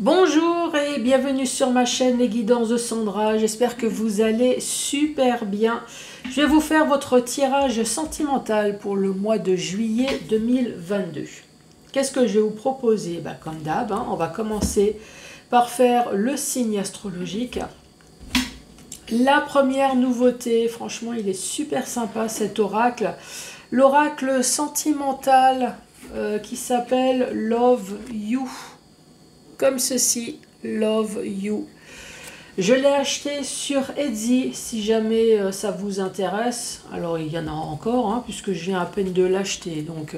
Bonjour et bienvenue sur ma chaîne Les Guidances de Sandra, j'espère que vous allez super bien. Je vais vous faire votre tirage sentimental pour le mois de juillet 2022. Qu'est-ce que je vais vous proposer? Comme d'hab, on va commencer par faire le signe astrologique. La première nouveauté, franchement il est super sympa cet oracle. L'oracle sentimental qui s'appelle Love You. Comme ceci, Love You. Je l'ai acheté sur Etsy, si jamais ça vous intéresse. Alors il y en a encore, puisque je viens à peine de l'acheter. Donc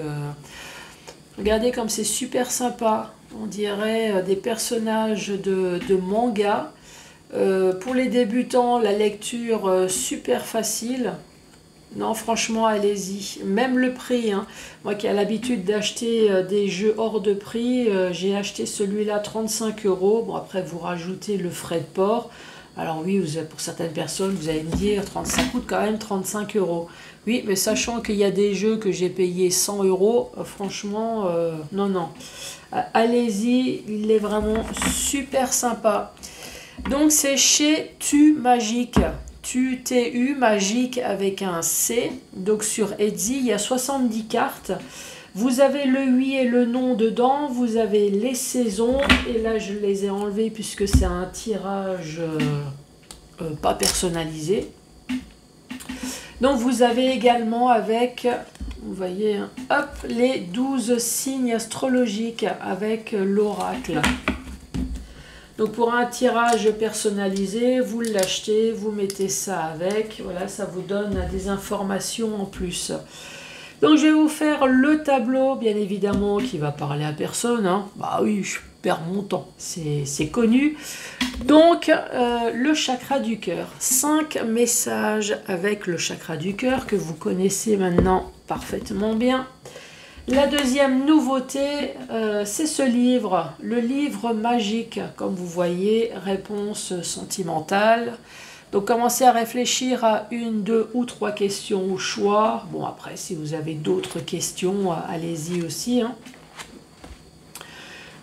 regardez comme c'est super sympa. On dirait des personnages de manga. Pour les débutants, la lecture super facile. Non, franchement, allez-y. Même le prix, Moi qui ai l'habitude d'acheter des jeux hors de prix, j'ai acheté celui-là 35 €. Bon, après, vous rajoutez le frais de port. Alors oui, pour certaines personnes, vous allez me dire, ça coûte quand même 35 €. Oui, mais sachant qu'il y a des jeux que j'ai payé 100 €, franchement, non. Allez-y, il est vraiment super sympa. Donc, c'est chez Tu Magique. TU Magique avec un C. Donc sur Etsy, il y a 70 cartes. Vous avez le oui et le non dedans. Vous avez les saisons. Et là, je les ai enlevées puisque c'est un tirage pas personnalisé. Donc vous avez également avec, vous voyez, hop, les 12 signes astrologiques avec l'oracle. Donc pour un tirage personnalisé, vous l'achetez, vous mettez ça avec, voilà, ça vous donne des informations en plus. Donc je vais vous faire le tableau, bien évidemment, qui va parler à personne. Bah oui, je perds mon temps, c'est connu. Donc le chakra du cœur, 5 messages avec le chakra du cœur que vous connaissez maintenant parfaitement bien. La deuxième nouveauté, c'est ce livre, le livre magique, comme vous voyez, réponse sentimentale. Donc commencez à réfléchir à 1, 2 ou 3 questions au choix. Bon après, si vous avez d'autres questions, allez-y aussi.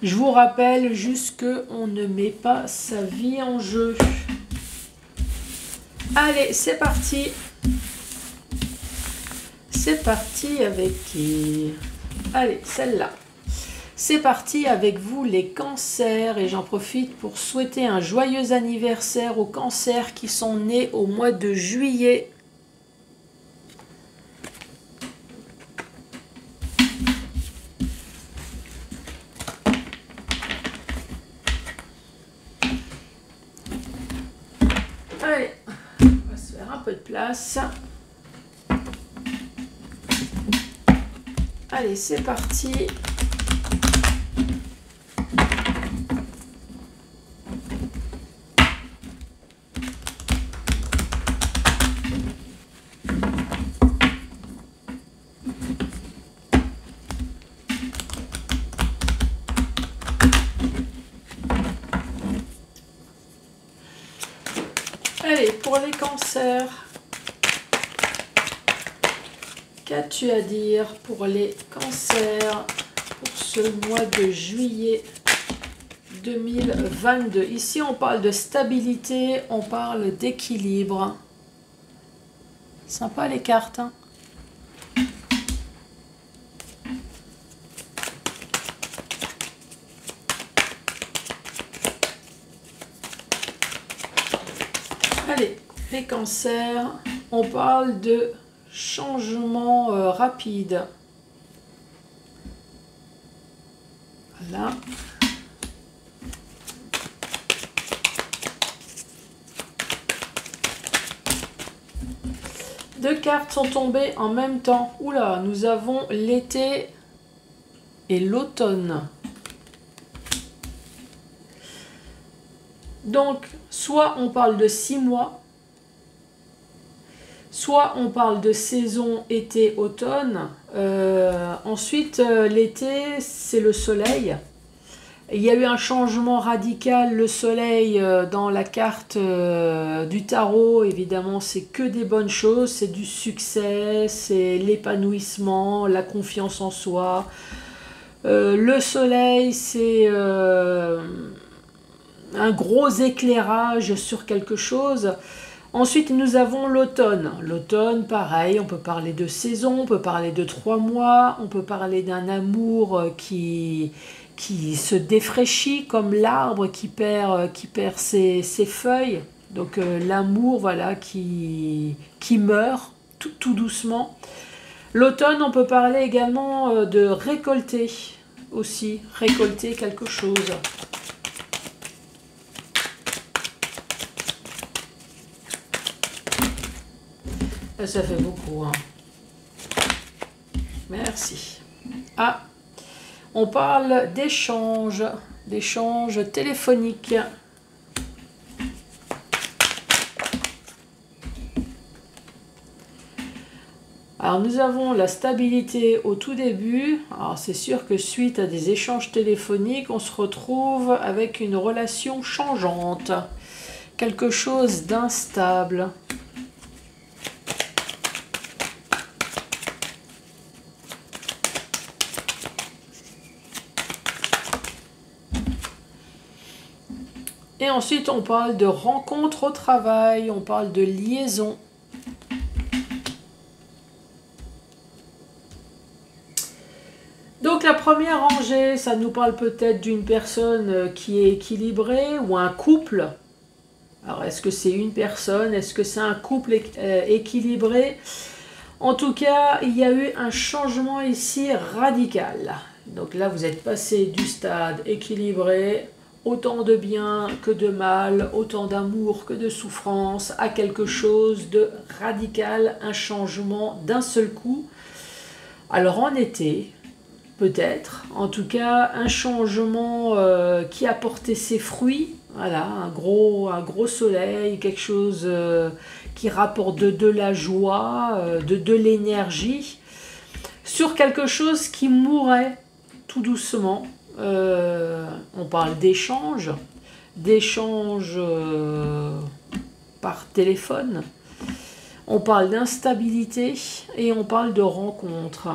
Je vous rappelle juste qu'on ne met pas sa vie en jeu. Allez, c'est parti. C'est parti avec qui? Allez, celle-là. C'est parti avec vous les cancers et j'en profite pour souhaiter un joyeux anniversaire aux cancers qui sont nés au mois de juillet. Allez, on va se faire un peu de place. Allez, c'est parti. Allez, pour les cancers. Qu'as-tu à dire pour les cancers pour ce mois de juillet 2022? Ici, on parle de stabilité, on parle d'équilibre. Sympa les cartes, Allez, les cancers, on parle de changement rapide. Voilà. Deux cartes sont tombées en même temps. Oula, nous avons l'été et l'automne. Donc, soit on parle de 6 mois, soit on parle de saison été-automne. Ensuite, l'été, c'est le soleil. Il y a eu un changement radical, le soleil dans la carte du tarot, évidemment, c'est que des bonnes choses, c'est du succès, c'est l'épanouissement, la confiance en soi. Le soleil, c'est un gros éclairage sur quelque chose. Ensuite, nous avons l'automne. L'automne, pareil, on peut parler de saison, on peut parler de 3 mois, on peut parler d'un amour qui se défraîchit comme l'arbre qui perd ses feuilles. Donc l'amour, voilà, qui meurt tout doucement. L'automne, on peut parler également de récolter aussi, récolter quelque chose. Ça fait beaucoup, hein. Merci. Ah, on parle d'échanges téléphoniques. Alors nous avons la stabilité au tout début. Alors c'est sûr que suite à des échanges téléphoniques, on se retrouve avec une relation changeante. Quelque chose d'instable. Et ensuite, on parle de rencontre au travail, on parle de liaison. Donc la première rangée, ça nous parle peut-être d'une personne qui est équilibrée ou un couple. Alors est-ce que c'est une personne? Est-ce que c'est un couple équilibré? En tout cas, il y a eu un changement ici radical. Donc là, vous êtes passé du stade équilibré, autant de bien que de mal, autant d'amour que de souffrance, à quelque chose de radical, un changement d'un seul coup. Alors en été, peut-être, en tout cas, un changement qui a porté ses fruits. Voilà, un gros soleil, quelque chose qui rapporte de la joie, de l'énergie, sur quelque chose qui mourrait tout doucement. On parle d'échanges par téléphone, on parle d'instabilité et on parle de rencontres.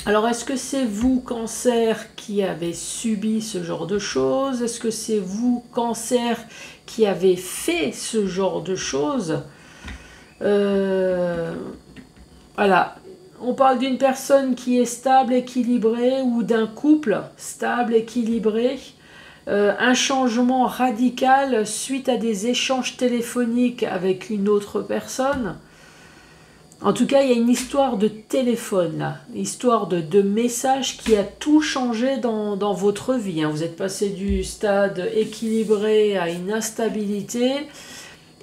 Alors, est-ce que c'est vous, Cancer, qui avez subi ce genre de choses? Est-ce que c'est vous, Cancer, qui avez fait ce genre de choses? Voilà. On parle d'une personne qui est stable, équilibrée, ou d'un couple stable, équilibré. Un changement radical suite à des échanges téléphoniques avec une autre personne. En tout cas, il y a une histoire de téléphone, là, histoire de message qui a tout changé dans votre vie. Vous êtes passé du stade équilibré à une instabilité.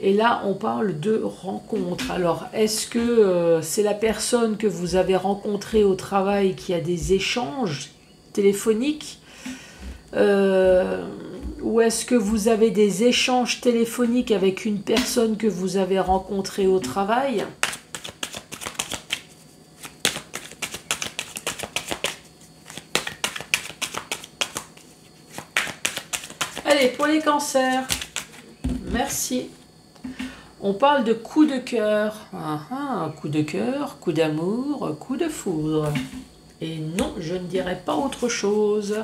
Et là, on parle de rencontre. Alors, est-ce que c'est la personne que vous avez rencontrée au travail qui a des échanges téléphoniques ou est-ce que vous avez des échanges téléphoniques avec une personne que vous avez rencontrée au travail? Allez, pour les cancers, merci. On parle de coup de cœur. Coup de cœur, coup d'amour, coup de foudre. Et non, je ne dirais pas autre chose.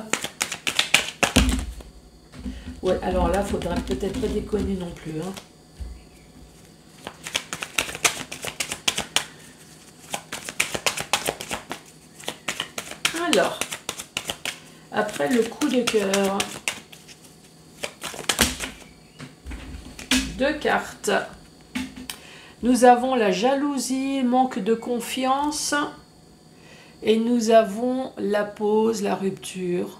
Ouais, alors là, il faudrait peut-être pas déconner non plus. Alors, après le coup de cœur, 2 cartes. Nous avons la jalousie, manque de confiance. Et nous avons la pause, la rupture.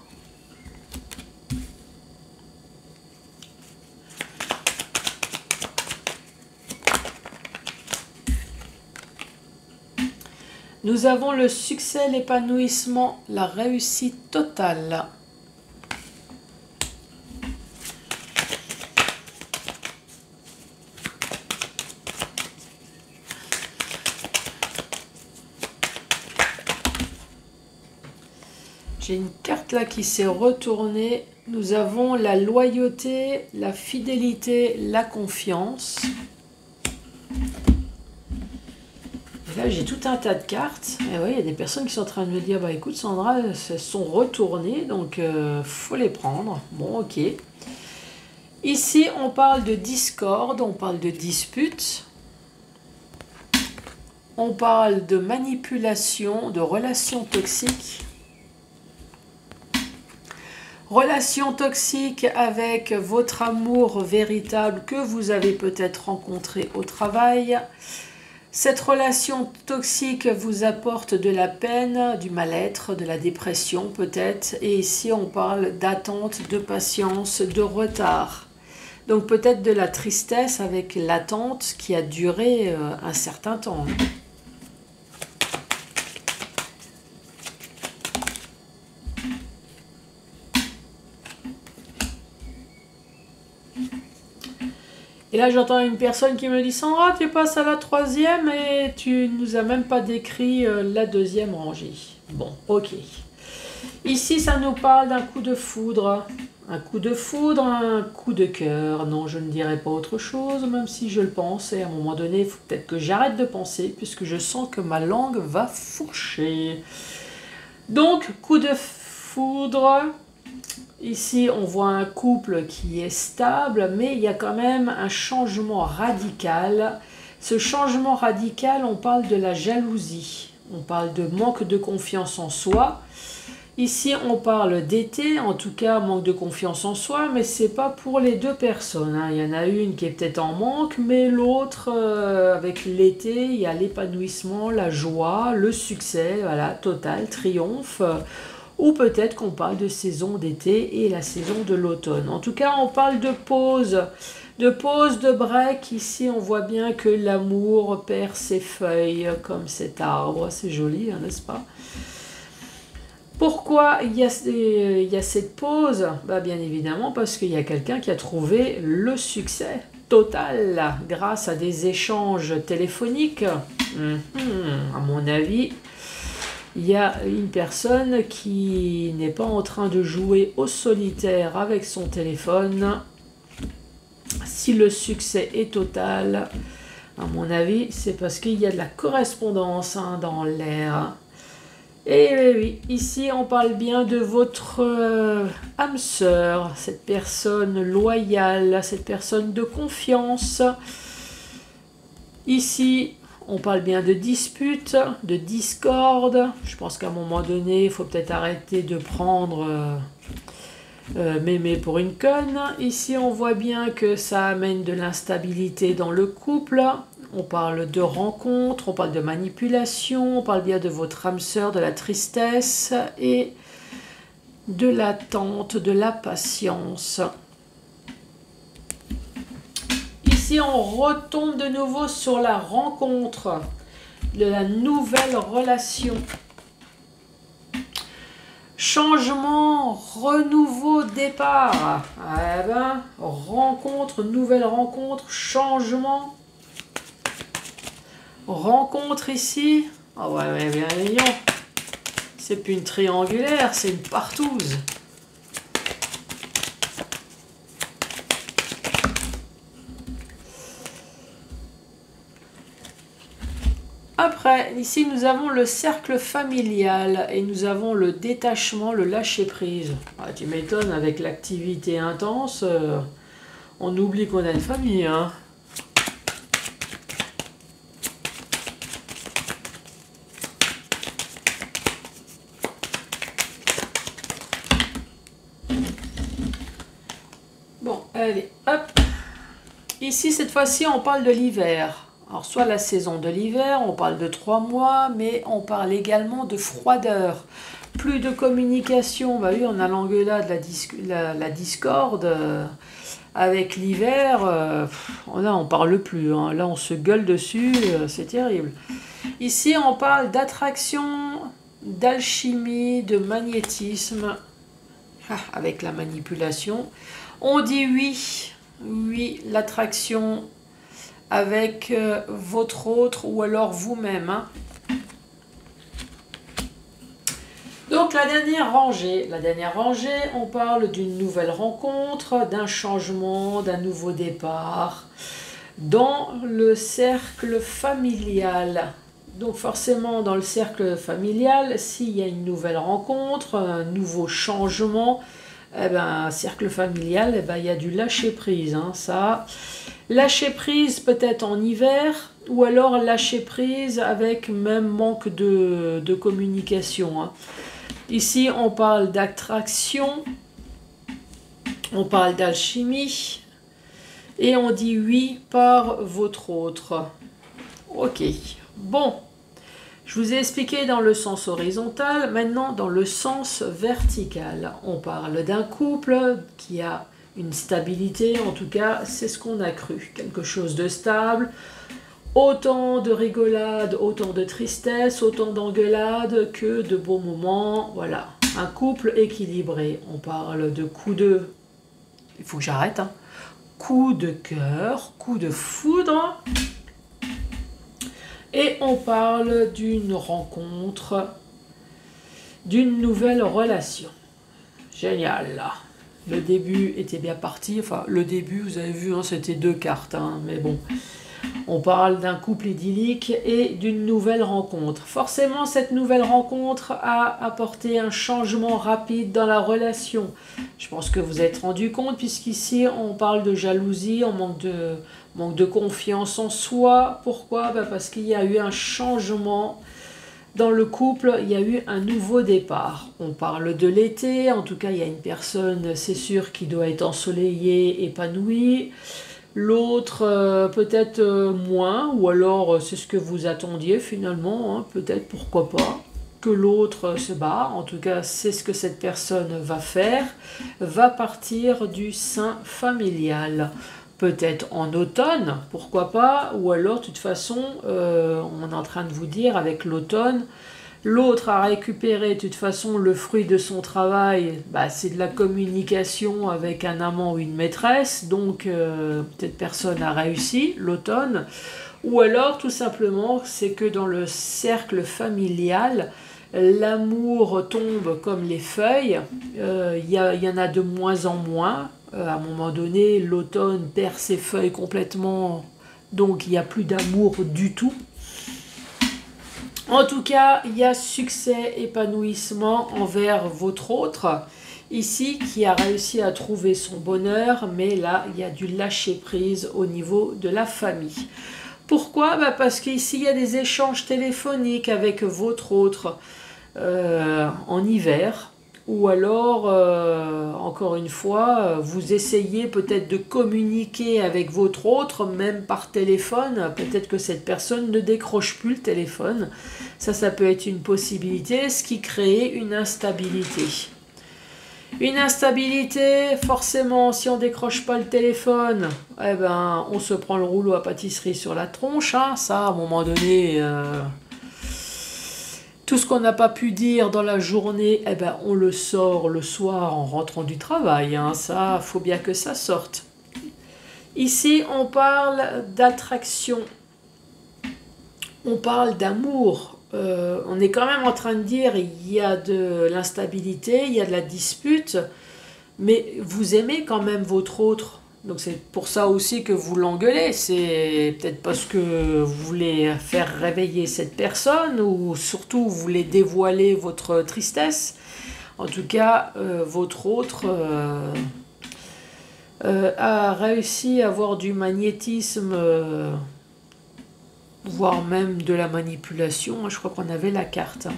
Nous avons le succès, l'épanouissement, la réussite totale. J'ai une carte là qui s'est retournée. Nous avons la loyauté, la fidélité, la confiance. Et là, là, j'ai tout un tas de cartes. Et oui, il y a des personnes qui sont en train de me dire, bah écoute Sandra, elles sont retournées, donc faut les prendre. Bon, ok. Ici, on parle de discorde, on parle de dispute. On parle de manipulation, de relations toxiques. Relation toxique avec votre amour véritable que vous avez peut-être rencontré au travail. Cette relation toxique vous apporte de la peine, du mal-être, de la dépression peut-être. Et ici, on parle d'attente, de patience, de retard. Donc peut-être de la tristesse avec l'attente qui a duré un certain temps. Et là, j'entends une personne qui me dit « Sandra, tu passes à la 3e et tu nous as même pas décrit la 2e rangée. » Bon, ok. Ici, ça nous parle d'un coup de foudre. Un coup de foudre, un coup de cœur. Non, je ne dirais pas autre chose, même si je le pense. Et à un moment donné, il faut peut-être que j'arrête de penser, puisque je sens que ma langue va fourcher. Donc, coup de foudre. Ici, on voit un couple qui est stable, mais il y a quand même un changement radical. Ce changement radical, on parle de la jalousie. On parle de manque de confiance en soi. Ici, on parle d'été, en tout cas, manque de confiance en soi, mais c'est pas pour les deux personnes. Il y en a une qui est peut-être en manque, mais l'autre, avec l'été, il y a l'épanouissement, la joie, le succès, voilà, total, triomphe. Ou peut-être qu'on parle de saison d'été et la saison de l'automne. En tout cas, on parle de pause, de break. Ici, on voit bien que l'amour perd ses feuilles comme cet arbre. C'est joli, hein, n'est-ce pas? Pourquoi il y a cette pause? Bah, bien évidemment parce qu'il y a quelqu'un qui a trouvé le succès total grâce à des échanges téléphoniques. À mon avis, il y a une personne qui n'est pas en train de jouer au solitaire avec son téléphone. Si le succès est total, à mon avis, c'est parce qu'il y a de la correspondance dans l'air. Et oui, ici on parle bien de votre âme sœur, cette personne loyale, cette personne de confiance. Ici, on parle bien de dispute, de discorde. Je pense qu'à un moment donné, il faut peut-être arrêter de prendre mémé pour une conne. Ici, on voit bien que ça amène de l'instabilité dans le couple. On parle de rencontre, on parle de manipulation, on parle bien de votre âme sœur, de la tristesse et de l'attente, de la patience. Ici, on retombe de nouveau sur la rencontre, de la nouvelle relation. Changement, renouveau, départ. Eh ben, rencontre, nouvelle rencontre, changement. Rencontre ici. Ah ouais, bien mignon. C'est plus une triangulaire, c'est une partouze. Après, ici, nous avons le cercle familial et nous avons le détachement, le lâcher-prise. Ah, tu m'étonnes, avec l'activité intense, on oublie qu'on a une famille, hein. Bon, allez, hop. Ici, cette fois-ci, on parle de l'hiver. Alors, soit la saison de l'hiver, on parle de 3 mois, mais on parle également de froideur. Plus de communication, bah oui, on a l'engueulade, la discorde. Avec l'hiver, là, on parle plus. Hein. Là, on se gueule dessus, c'est terrible. Ici, on parle d'attraction, d'alchimie, de magnétisme, avec la manipulation. On dit oui, oui, l'attraction avec votre autre ou alors vous-même. Hein. Donc la dernière rangée, on parle d'une nouvelle rencontre, d'un changement, d'un nouveau départ dans le cercle familial. Donc forcément, dans le cercle familial, s'il y a une nouvelle rencontre, un nouveau changement, eh ben, cercle familial, eh ben, il y a du lâcher-prise. Hein, ça. Lâcher-prise peut-être en hiver, ou alors lâcher-prise avec même manque de communication. Hein. Ici, on parle d'attraction, on parle d'alchimie, et on dit oui par votre autre. Ok, bon. Je vous ai expliqué dans le sens horizontal, maintenant dans le sens vertical. On parle d'un couple qui a une stabilité, en tout cas c'est ce qu'on a cru. Quelque chose de stable, autant de rigolade, autant de tristesse, autant d'engueulade que de beaux moments. Voilà, un couple équilibré. On parle de coups de... Il faut que j'arrête, hein. Coup de cœur, coup de foudre. Et on parle d'une rencontre, d'une nouvelle relation. Génial, là. Le début était bien parti. Enfin, le début, vous avez vu, hein, c'était 2 cartes. Hein, mais bon, on parle d'un couple idyllique et d'une nouvelle rencontre. Forcément, cette nouvelle rencontre a apporté un changement rapide dans la relation. Je pense que vous êtes rendu compte, puisqu'ici, on parle de jalousie, on manque de confiance en soi. Pourquoi? Parce qu'il y a eu un changement dans le couple, il y a eu un nouveau départ. On parle de l'été, en tout cas il y a une personne, c'est sûr, qui doit être ensoleillée, épanouie. L'autre peut-être moins, ou alors c'est ce que vous attendiez finalement, hein, peut-être, pourquoi pas, que l'autre se barre. En tout cas, c'est ce que cette personne va faire, va partir du sein familial. Peut-être en automne, pourquoi pas, ou alors de toute façon, on est en train de vous dire avec l'automne, l'autre a récupéré de toute façon le fruit de son travail, c'est de la communication avec un amant ou une maîtresse, donc cette personne a réussi l'automne, ou alors tout simplement c'est que dans le cercle familial, l'amour tombe comme les feuilles, il y en a de moins en moins. À un moment donné, l'automne perd ses feuilles complètement, donc il n'y a plus d'amour du tout. En tout cas, il y a succès, épanouissement envers votre autre, ici, qui a réussi à trouver son bonheur, mais là, il y a du lâcher-prise au niveau de la famille. Pourquoi? Parce qu'ici, il y a des échanges téléphoniques avec votre autre en hiver. Ou alors, encore une fois, vous essayez peut-être de communiquer avec votre autre, même par téléphone. Peut-être que cette personne ne décroche plus le téléphone. Ça peut être une possibilité, ce qui crée une instabilité. Une instabilité, forcément, si on ne décroche pas le téléphone, eh ben, on se prend le rouleau à pâtisserie sur la tronche. Hein. Ça, à un moment donné... Tout ce qu'on n'a pas pu dire dans la journée, eh ben, on le sort le soir en rentrant du travail. Hein. Ça, faut bien que ça sorte. Ici, on parle d'attraction. On parle d'amour. On est quand même en train de dire il y a de l'instabilité, il y a de la dispute, mais vous aimez quand même votre autre. Donc c'est pour ça aussi que vous l'engueulez, c'est peut-être parce que vous voulez faire réveiller cette personne ou surtout vous voulez dévoiler votre tristesse. En tout cas, votre autre a réussi à avoir du magnétisme, voire même de la manipulation. Je crois qu'on avait la carte.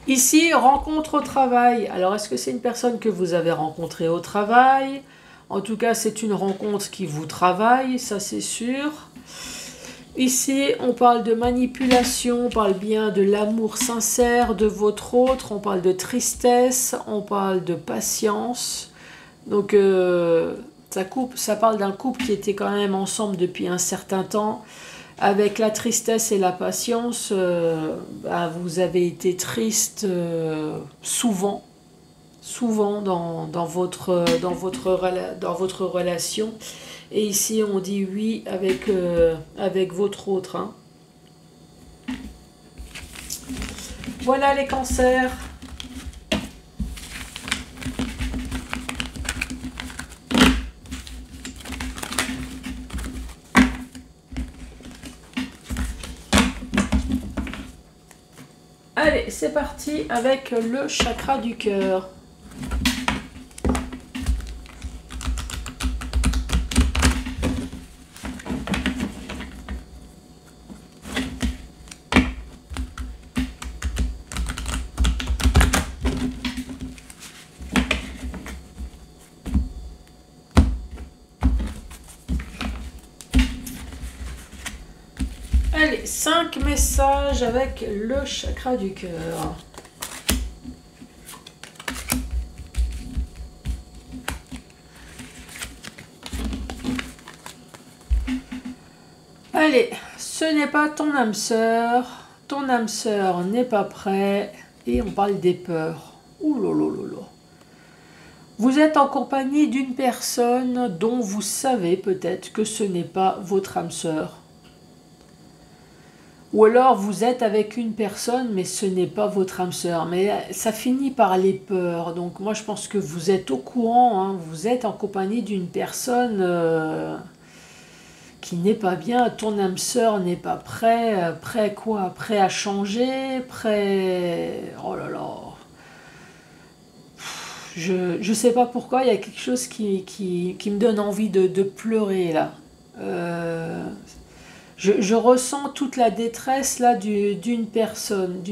Ici, rencontre au travail. Alors, est-ce que c'est une personne que vous avez rencontrée au travail ? En tout cas, c'est une rencontre qui vous travaille, ça c'est sûr. Ici, on parle de manipulation, on parle bien de l'amour sincère de votre autre, on parle de tristesse, on parle de patience. Donc, ça parle d'un couple qui était quand même ensemble depuis un certain temps. Avec la tristesse et la patience, vous avez été triste souvent dans votre relation. Et ici, on dit oui avec votre autre. Hein. Voilà les cancers. c'est parti avec le chakra du cœur. Allez, 5 messages avec le chakra du cœur. Allez, ce n'est pas ton âme sœur n'est pas prêt, et on parle des peurs. Ouh là là là là. Vous êtes en compagnie d'une personne dont vous savez peut-être que ce n'est pas votre âme sœur. Ou alors vous êtes avec une personne mais ce n'est pas votre âme sœur. Mais ça finit par les peurs. Donc moi je pense que vous êtes au courant, hein, vous êtes en compagnie d'une personne qui n'est pas bien. Ton âme sœur n'est pas prêt. Prêt quoi? Prêt à changer? Prêt... Oh là là. Je sais pas pourquoi, il y a quelque chose qui me donne envie de pleurer là. Je ressens toute la détresse là d'une personne.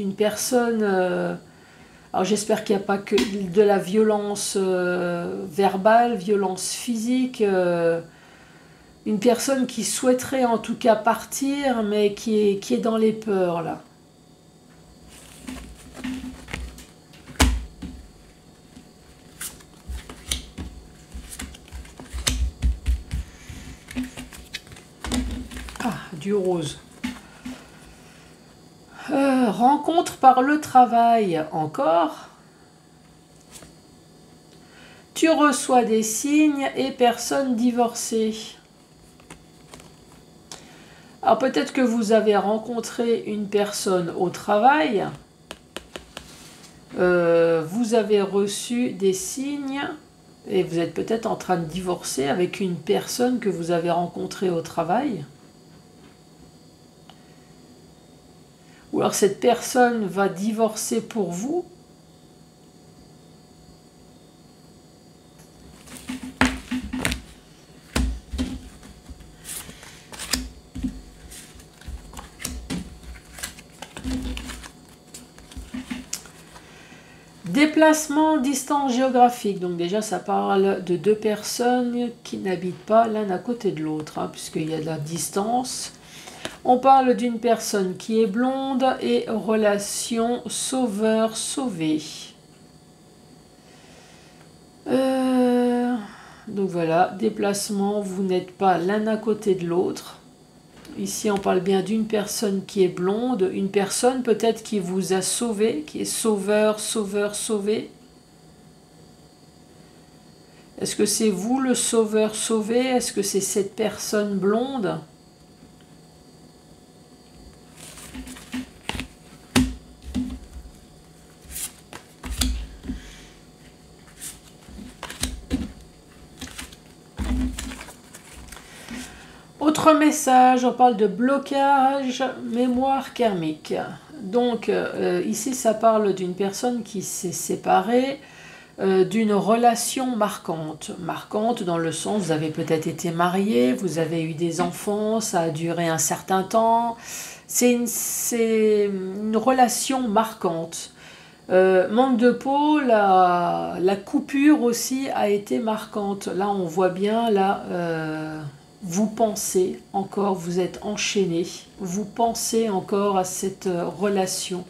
Alors j'espère qu'il n'y a pas que de la violence verbale, violence physique. Une personne qui souhaiterait en tout cas partir, mais qui est dans les peurs là. Ah, du rose. Rencontre par le travail, encore. Tu reçois des signes et personne divorcée. Alors peut-être que vous avez rencontré une personne au travail. Vous avez reçu des signes et vous êtes peut-être en train de divorcer avec une personne que vous avez rencontrée au travail. Ou alors cette personne va divorcer pour vous. Déplacement, distance géographique. Donc déjà, ça parle de deux personnes qui n'habitent pas l'un à côté de l'autre, hein, puisqu'il y a de la distance. On parle d'une personne qui est blonde et relation sauveur-sauvé. Donc voilà, déplacement, vous n'êtes pas l'un à côté de l'autre. Ici, on parle bien d'une personne qui est blonde, une personne peut-être qui vous a sauvé, qui est sauveur, sauveur, sauvé. Est-ce que c'est vous le sauveur sauvé? Est-ce que c'est cette personne blonde? Autre message, on parle de blocage, mémoire karmique. Donc ici ça parle d'une personne qui s'est séparée d'une relation marquante. Marquante dans le sens, vous avez peut-être été marié, vous avez eu des enfants, ça a duré un certain temps. C'est une relation marquante. Manque de peau, la coupure aussi a été marquante. Là on voit bien, là... vous pensez encore, vous êtes enchaîné, vous pensez encore à cette relation.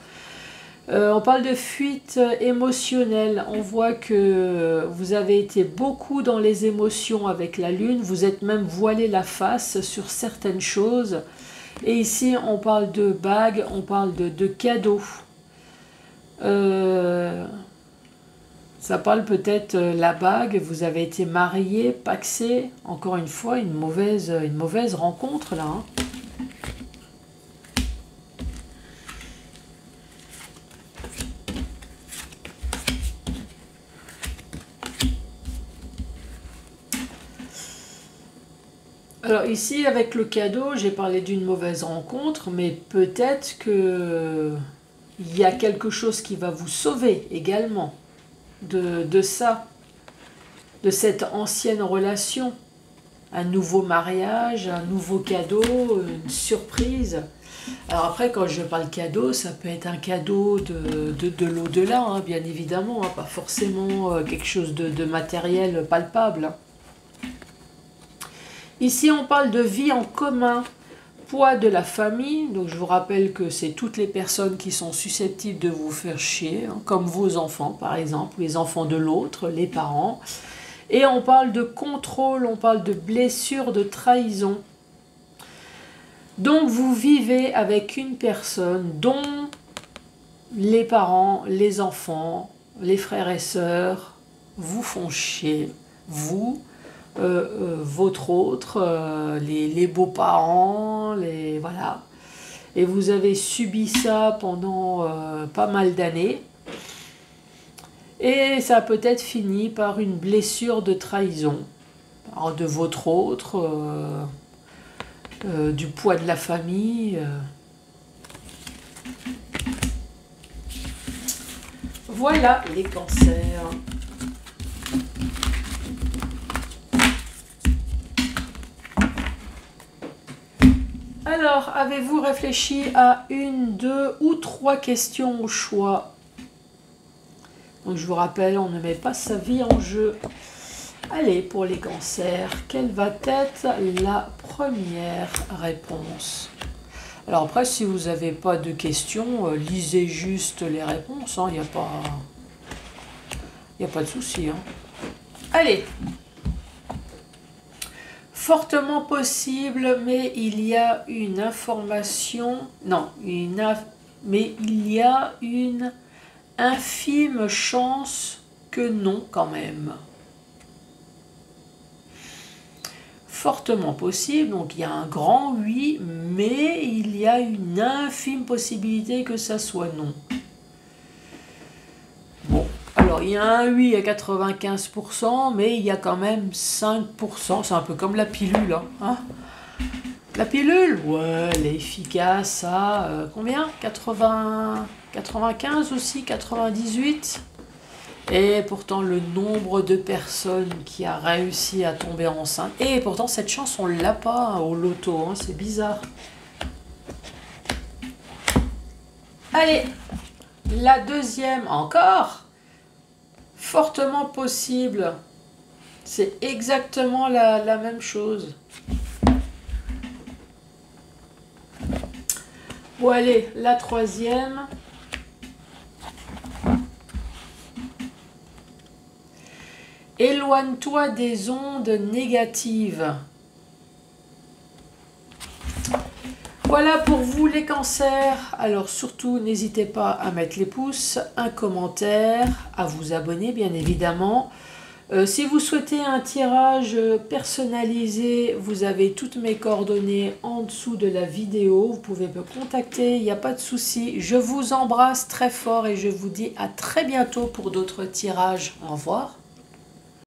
On parle de fuite émotionnelle, on voit que vous avez été beaucoup dans les émotions avec la lune, vous êtes même voilé la face sur certaines choses. Et ici on parle de bagues, on parle de cadeaux. Ça parle peut-être la bague, vous avez été marié, pacsé, encore une fois, une mauvaise rencontre là. Hein. Alors ici, avec le cadeau, j'ai parlé d'une mauvaise rencontre, mais peut-être que il y a quelque chose qui va vous sauver également de ça, de cette ancienne relation. Un nouveau mariage, un nouveau cadeau, une surprise. Alors après, quand je parle cadeau, ça peut être un cadeau de l'au-delà, hein, bien évidemment, hein, pas forcément quelque chose de matériel palpable. Ici, on parle de vie en commun, poids de la famille. Donc je vous rappelle que c'est toutes les personnes qui sont susceptibles de vous faire chier, hein, comme vos enfants par exemple, les enfants de l'autre, les parents. Et on parle de contrôle, on parle de blessure, de trahison. Donc vous vivez avec une personne dont les parents, les enfants, les frères et sœurs vous font chier. Vous, votre autre, les beaux-parents, voilà. Et vous avez subi ça pendant pas mal d'années. Et ça a peut-être fini par une blessure de trahison. Alors, de votre autre, du poids de la famille. Voilà les cancers. Alors, avez-vous réfléchi à une, deux ou trois questions au choix? Donc je vous rappelle, on ne met pas sa vie en jeu. Allez, pour les cancers, quelle va être la première réponse? Alors après, si vous n'avez pas de questions, lisez juste les réponses. Il n'y a pas de souci. Hein. Allez. Fortement possible, mais il y a une information... Non, mais il y a une infime chance que non quand même. Fortement possible, donc il y a un grand oui, mais il y a une infime possibilité que ça soit non. Bon, alors il y a un oui à 95%, mais il y a quand même 5%, c'est un peu comme la pilule, hein. La pilule, ouais, elle est efficace à combien? 95 aussi, 98. Et pourtant, le nombre de personnes qui a réussi à tomber enceinte. Et pourtant, cette chance, on ne l'a pas au loto, hein, c'est bizarre. Allez, la deuxième encore. Fortement possible. C'est exactement la même chose. Bon, allez, la troisième. Éloigne-toi des ondes négatives. Voilà pour vous les cancers. Alors surtout, n'hésitez pas à mettre les pouces, un commentaire, à vous abonner bien évidemment. Si vous souhaitez un tirage personnalisé, vous avez toutes mes coordonnées en dessous de la vidéo. Vous pouvez me contacter, il n'y a pas de souci. Je vous embrasse très fort et je vous dis à très bientôt pour d'autres tirages. Au revoir.